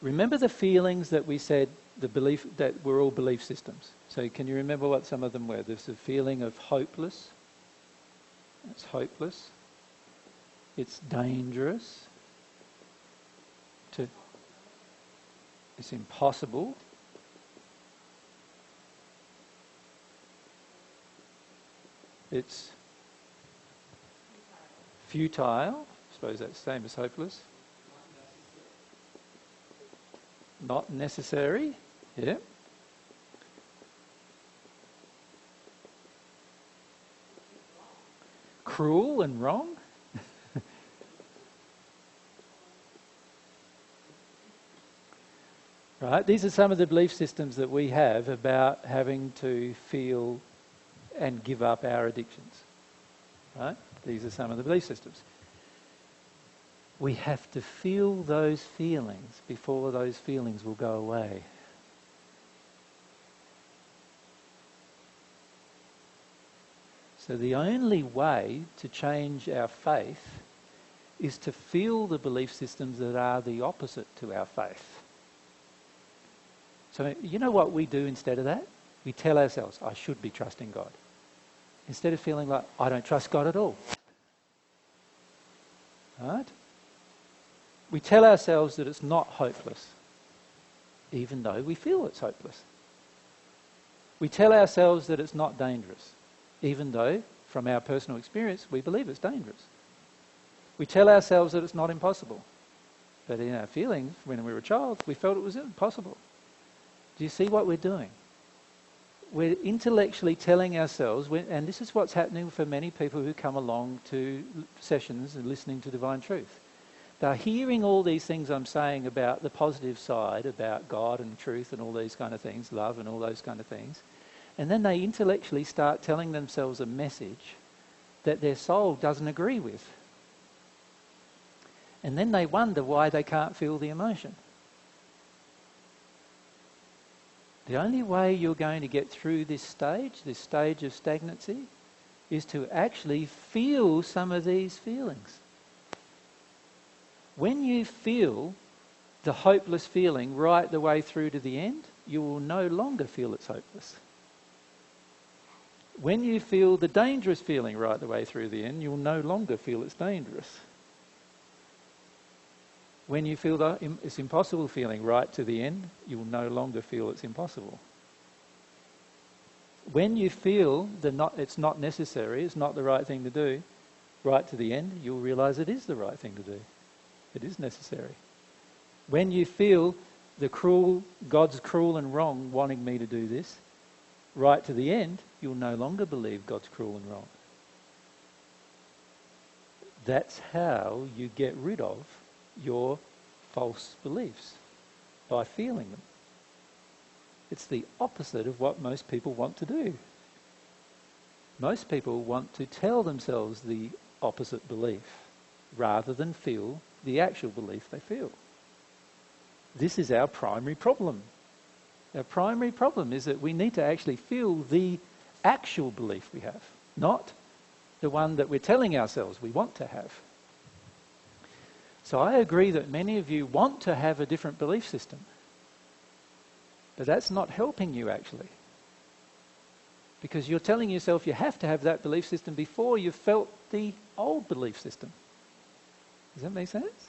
Remember the feelings that we said, the belief that we're all belief systems. So can you remember what some of them were? There's a feeling of hopeless. It's hopeless. It's dangerous. It's impossible. It's futile. I suppose that's the same as hopeless. Not necessary. Yeah. Cruel and wrong. Right? These are some of the belief systems that we have about having to feel and give up our addictions. Right? These are some of the belief systems. We have to feel those feelings before those feelings will go away. So the only way to change our faith is to feel the belief systems that are the opposite to our faith. So you know what we do instead of that? We tell ourselves, I should be trusting God. Instead of feeling like, I don't trust God at all. Right? We tell ourselves that it's not hopeless, even though we feel it's hopeless. We tell ourselves that it's not dangerous, even though, from our personal experience, we believe it's dangerous. We tell ourselves that it's not impossible, but in our feelings, when we were a child, we felt it was impossible. Do you see what we're doing? We're intellectually telling ourselves, and this is what's happening for many people who come along to sessions and listening to Divine Truth. They're hearing all these things I'm saying about the positive side, about God and truth and all these kind of things, love and all those kind of things. And then they intellectually start telling themselves a message that their soul doesn't agree with. And then they wonder why they can't feel the emotion. The only way you're going to get through this stage of stagnancy, is to actually feel some of these feelings. When you feel the hopeless feeling right the way through to the end, you will no longer feel it's hopeless. When you feel the dangerous feeling right the way through the end, you'll no longer feel it's dangerous. When you feel it's impossible feeling right to the end, you will no longer feel it's impossible. When you feel it's not necessary, it's not the right thing to do, right to the end, you'll realise it is the right thing to do. It is necessary. When you feel God's cruel and wrong wanting me to do this, right to the end, you'll no longer believe God's cruel and wrong. That's how you get rid of your false beliefs, by feeling them. It's the opposite of what most people want to do. Most people want to tell themselves the opposite belief rather than feel the actual belief they feel. This is our primary problem. Our primary problem is that we need to actually feel the actual belief we have, not the one that we're telling ourselves we want to have. So I agree that many of you want to have a different belief system, but that's not helping you actually. Because you're telling yourself you have to have that belief system before you've felt the old belief system. Does that make sense?